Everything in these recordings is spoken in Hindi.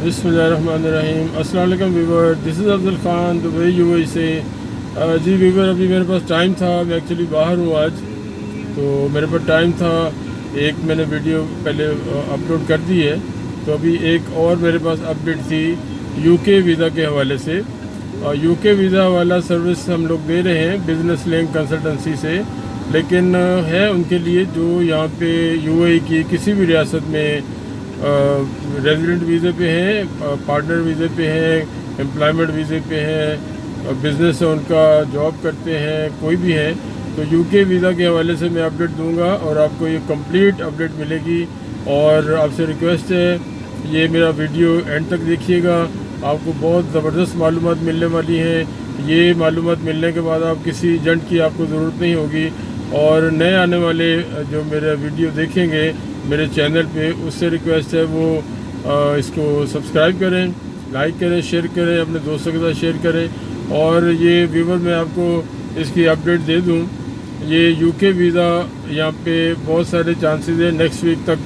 बिस्मिल्लाहिर्रहमानिर्रहीम। अस्सलाम वालेकुम viewer, this is Afzal Khan Dubai UAE से। जी व्यूवर, अभी मेरे पास टाइम था, मैं एक्चुअली बाहर हूँ आज, तो मेरे पास टाइम था। एक मैंने वीडियो पहले अपलोड कर दी है, तो अभी एक और मेरे पास अपडेट थी यूके वीज़ा के हवाले से। यूके वीज़ा वाला सर्विस हम लोग दे रहे हैं बिज़नेस लिंक कंसल्टेंसी से, लेकिन है उनके लिए जो यहाँ पे यूएई की किसी भी रियासत में रेजिडेंट वीज़े पे हैं, पार्टनर वीज़े पे हैं, एम्प्लॉयमेंट वीज़े पे हैं, बिज़नेस है उनका, जॉब करते हैं, कोई भी है, तो यूके वीज़ा के हवाले से मैं अपडेट दूंगा और आपको ये कंप्लीट अपडेट मिलेगी। और आपसे रिक्वेस्ट है, ये मेरा वीडियो एंड तक देखिएगा, आपको बहुत ज़बरदस्त मालूमात मिलने वाली हैं। ये मालूमात मिलने के बाद आप किसी एजेंट की आपको ज़रूरत नहीं होगी। और नए आने वाले जो मेरा वीडियो देखेंगे मेरे चैनल पे, उससे रिक्वेस्ट है वो इसको सब्सक्राइब करें, लाइक करें, शेयर करें, अपने दोस्तों के साथ शेयर करें। और ये व्यूवर मैं आपको इसकी अपडेट दे दूं, ये यूके वीज़ा यहाँ पे बहुत सारे चांसेस है नेक्स्ट वीक तक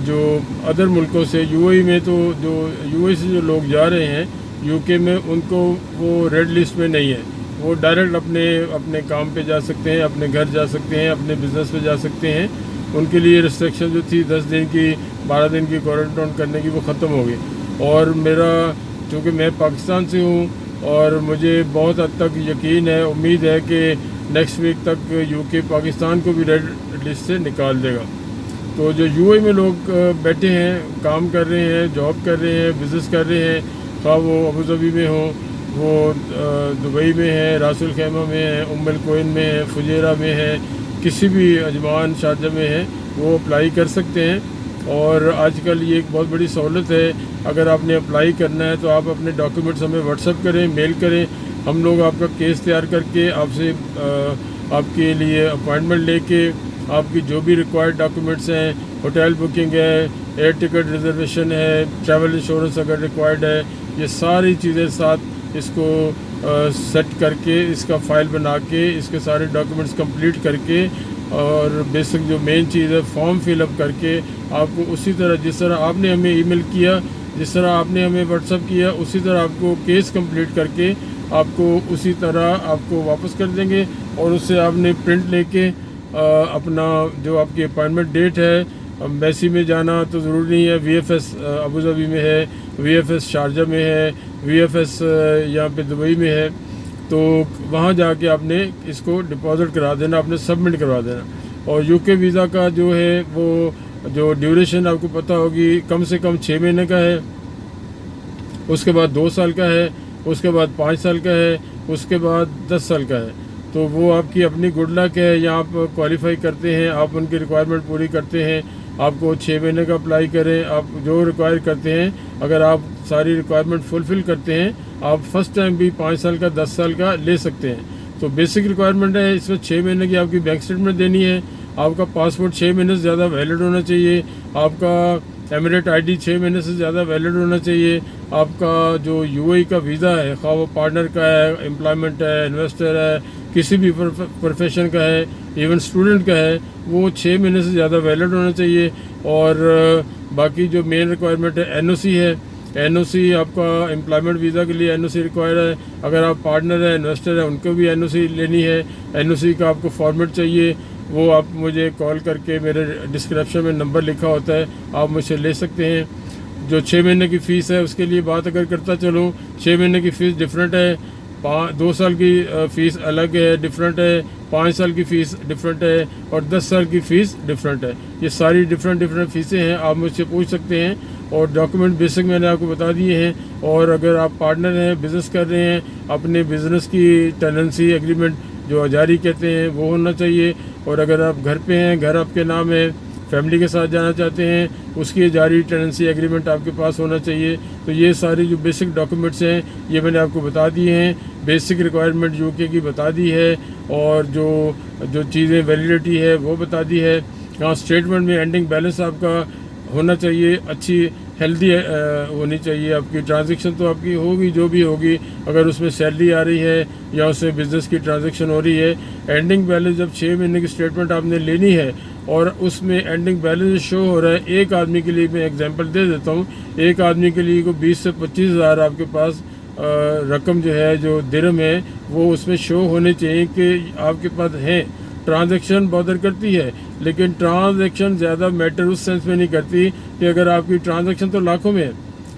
जो अदर मुल्कों से यूएई में, तो जो यूएई से जो लोग जा रहे हैं यूके में, उनको वो रेड लिस्ट में नहीं है, वो डायरेक्ट अपने अपने काम पे जा सकते हैं, अपने घर जा सकते हैं, अपने बिज़नेस पे जा सकते हैं। उनके लिए रिस्ट्रिक्शन जो थी 10 दिन की, 12 दिन की क्वारंटाइन करने की, वो ख़त्म हो गई। और मेरा, चूँकि मैं पाकिस्तान से हूँ और मुझे बहुत हद तक यकीन है, उम्मीद है कि नेक्स्ट वीक तक यूके पाकिस्तान को भी रेड लिस्ट से निकाल देगा। तो जो यूएई में लोग बैठे हैं, काम कर रहे हैं, जॉब कर रहे हैं, बिज़नेस कर रहे हैं, खा वो अबू धाबी में हो, वो दुबई में है, रासुल खैमा में है, उम्मुल कोइन में है, फुजेरा में है, किसी भी अजमान शारजा में है, वो अप्लाई कर सकते हैं। और आजकल ये एक बहुत बड़ी सहूलत है, अगर आपने अप्लाई करना है तो आप अपने डॉक्यूमेंट्स हमें व्हाट्सअप करें, मेल करें, हम लोग आपका केस तैयार करके आपसे आपके लिए अपॉइंटमेंट लेके आपकी जो भी रिक्वायर्ड डॉक्यूमेंट्स हैं, होटल बुकिंग है, एयर टिकट रिजर्वेशन है, ट्रैवल इंश्योरेंस अगर रिक्वायर्ड है, ये सारी चीज़ें साथ इसको सेट करके, इसका फ़ाइल बना के, इसके सारे डॉक्यूमेंट्स कंप्लीट करके, और बेसिक जो मेन चीज़ है फॉर्म फिलअप करके, आपको उसी तरह जिस तरह आपने हमें ईमेल किया, जिस तरह आपने हमें व्हाट्सअप किया, उसी तरह आपको केस कंप्लीट करके आपको उसी तरह आपको वापस कर देंगे। और उससे आपने प्रिंट लेके अपना जो आपकी अपॉइंटमेंट डेट है, एम्बेसी में जाना तो ज़रूरी नहीं है, वीएफएस अबू धाबी में है, वीएफएस शारजा में है, वीएफएस यहाँ पे दुबई में है, तो वहाँ जाके आपने इसको डिपॉज़िट करा देना, आपने सबमिट करवा देना। और यूके वीज़ा का जो है वो जो ड्यूरेशन आपको पता होगी, कम से कम 6 महीने का है, उसके बाद 2 साल का है, उसके बाद 5 साल का है, उसके बाद 10 साल का है। तो वो आपकी अपनी गुड लक है, या आप क्वालिफाई करते हैं, आप उनकी रिक्वायरमेंट पूरी करते हैं, आपको 6 महीने का अप्लाई करें, आप जो रिक्वायर करते हैं, अगर आप सारी रिक्वायरमेंट फुलफ़िल करते हैं, आप फर्स्ट टाइम भी 5 साल का, 10 साल का ले सकते हैं। तो बेसिक रिक्वायरमेंट है इसमें 6 महीने की आपकी बैंक स्टेटमेंट देनी है, आपका पासपोर्ट 6 महीने से ज़्यादा वैलिड होना चाहिए, आपका एमिरेट आईडी 6 महीने से ज़्यादा वैलिड होना चाहिए, आपका जो यूएई का वीज़ा है, खा वो पार्टनर का है, एम्प्लॉयमेंट है, इन्वेस्टर है, किसी भी प्रोफेशन का है, इवन स्टूडेंट का है, वो 6 महीने से ज़्यादा वैलिड होना चाहिए। और बाकी जो मेन रिक्वायरमेंट है एनओसी है, एनओसी आपका एम्प्लॉयमेंट वीज़ा के लिए एनओसी रिक्वायर है, अगर आप पार्टनर है, इन्वेस्टर है, उनको भी एनओसी लेनी है। एनओसी का आपको फॉर्मेट चाहिए, वो आप मुझे कॉल करके, मेरे डिस्क्रिप्शन में नंबर लिखा होता है, आप मुझसे ले सकते हैं। जो 6 महीने की फ़ीस है उसके लिए बात अगर करता चलूँ, 6 महीने की फ़ीस डिफरेंट है, 2 साल की फ़ीस अलग है, डिफरेंट है, 5 साल की फ़ीस डिफरेंट है, और 10 साल की फ़ीस डिफरेंट है। ये सारी डिफरेंट फ़ीसें हैं, आप मुझसे पूछ सकते हैं। और डॉक्यूमेंट बेसिक मैंने आपको बता दिए हैं। और अगर आप पार्टनर हैं, बिज़नेस कर रहे हैं, अपने बिज़नेस की टेनेंसी एग्रीमेंट जो अजारी कहते हैं वो होना चाहिए। और अगर आप घर पे हैं, घर आपके नाम है, फैमिली के साथ जाना चाहते हैं, उसकी जारी टेनेंसी एग्रीमेंट आपके पास होना चाहिए। तो ये सारी जो बेसिक डॉक्यूमेंट्स हैं ये मैंने आपको बता दिए हैं, बेसिक रिक्वायरमेंट यूके की बता दी है, और जो चीज़ें वैलिडिटी है वो बता दी है। यहाँ स्टेटमेंट में एंडिंग बैलेंस आपका होना चाहिए, अच्छी हेल्दी होनी चाहिए। आपकी ट्रांजैक्शन तो आपकी होगी जो भी होगी, अगर उसमें सैलरी आ रही है या उसमें बिज़नेस की ट्रांजैक्शन हो रही है। एंडिंग बैलेंस जब 6 महीने की स्टेटमेंट आपने लेनी है और उसमें एंडिंग बैलेंस शो हो रहा है, एक आदमी के लिए मैं एग्जांपल दे देता हूँ, एक आदमी के लिए को 20 से 25 हज़ार आपके पास रकम जो है, जो दिरहम है, वो उसमें शो होने चाहिए कि आपके पास हैं। ट्रांजैक्शन बॉदर करती है, लेकिन ट्रांजैक्शन ज़्यादा मैटर उस सेंस में नहीं करती कि अगर आपकी ट्रांजैक्शन तो लाखों में है,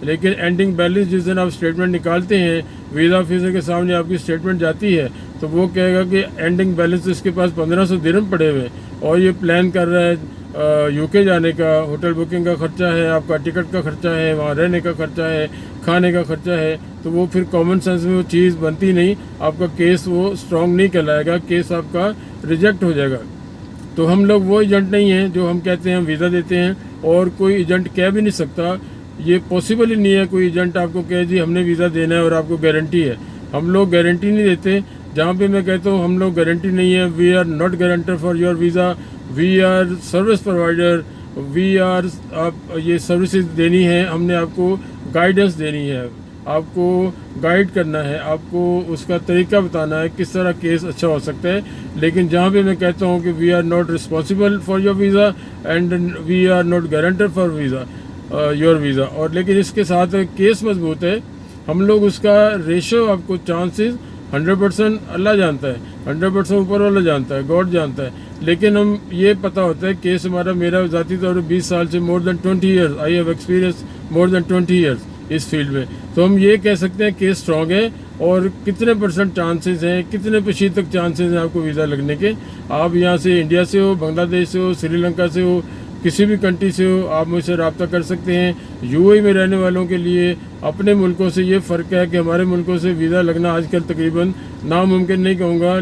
लेकिन एंडिंग बैलेंस जिस दिन आप स्टेटमेंट निकालते हैं, वीज़ा ऑफिसर के सामने आपकी स्टेटमेंट जाती है, तो वो कहेगा कि एंडिंग बैलेंस इसके पास 1500 दिरहम पड़े हुए और ये प्लान कर रहा है यूके जाने का, होटल बुकिंग का खर्चा है, आपका टिकट का खर्चा है, वहाँ रहने का खर्चा है, खाने का खर्चा है, तो वो फिर कॉमन सेंस में वो चीज़ बनती नहीं, आपका केस वो स्ट्रॉन्ग नहीं कहलाएगा, केस आपका रिजेक्ट हो जाएगा। तो हम लोग वो एजेंट नहीं हैं जो हम कहते हैं हम वीज़ा देते हैं, और कोई एजेंट कह भी नहीं सकता, ये पॉसिबल ही नहीं है कोई एजेंट आपको कहे जी हमने वीज़ा देना है और आपको गारंटी है। हम लोग गारंटी नहीं देते। जहाँ पे मैं कहता हूँ हम लोग गारंटी नहीं है, we are not guarantor for your visa, we are service provider, we are, आप ये सर्विसेज देनी है, हमने आपको गाइडेंस देनी है, आपको गाइड करना है, आपको उसका तरीका बताना है किस तरह केस अच्छा हो सकता है। लेकिन जहाँ पे मैं कहता हूँ कि we are not responsible for your visa and we are not guarantor for visa your visa, और लेकिन इसके साथ केस मजबूत है, हम लोग उसका रेशो, आपको चांसेस 100% अल्लाह जानता है, 100% ऊपर वाला जानता है, गॉड जानता है, लेकिन हम ये पता होता है केस हमारा, मेरा ज़ाती तौर पर 20 साल से more than 20 years I have experience more than 20 years इस फील्ड में, तो हम ये कह सकते हैं केस स्ट्रॉन्ग है और कितने % चांसेस हैं, कितने % तक चांसेस हैं आपको वीज़ा लगने के। आप यहाँ से इंडिया से हो, बांग्लादेश से हो, श्रीलंका से हो, किसी भी कंट्री से हो, आप मुझसे रब्ता कर सकते हैं। यूएई में रहने वालों के लिए अपने मुल्कों से ये फ़र्क है कि हमारे मुल्कों से वीज़ा लगना आजकल तकरीबन नामुमकिन नहीं कहूँगा,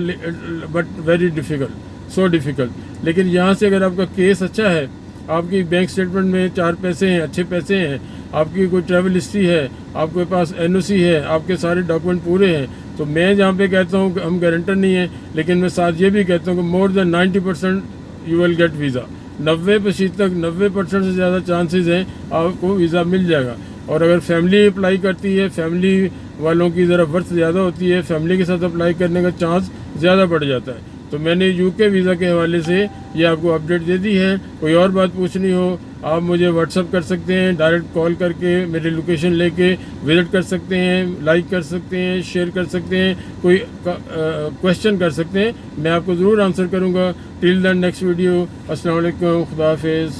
but very difficult, so difficult. लेकिन यहाँ से अगर आपका केस अच्छा है, आपकी बैंक स्टेटमेंट में 4 पैसे हैं, अच्छे पैसे हैं, आपकी कोई ट्रैवल हिस्ट्री है, आपके पास एनओसी है, आपके सारे डॉक्यूमेंट पूरे हैं, तो मैं जहाँ पे कहता हूँ कि हम गारंटर नहीं हैं, लेकिन मैं साथ ये भी कहता हूँ कि more than 90% you will get visa. 90% तक, 90% से ज़्यादा चांसेस हैं आपको वीज़ा मिल जाएगा। और अगर फैमिली अप्लाई करती है, फैमिली वालों की ज़रा वर्थ ज़्यादा होती है, फैमिली के साथ अप्लाई करने का चांस ज़्यादा बढ़ जाता है। तो मैंने यूके वीज़ा के हवाले से ये आपको अपडेट दे दी है। कोई और बात पूछनी हो आप मुझे व्हाट्सअप कर सकते हैं, डायरेक्ट कॉल करके मेरी लोकेशन लेके विज़िट कर सकते हैं, लाइक कर सकते हैं, शेयर कर सकते हैं, कोई क्वेश्चन कर सकते हैं, मैं आपको ज़रूर आंसर करूँगा। टिल दैन नेक्स्ट वीडियो, अस्सलाम वालेकुम, खुदा हाफिज़।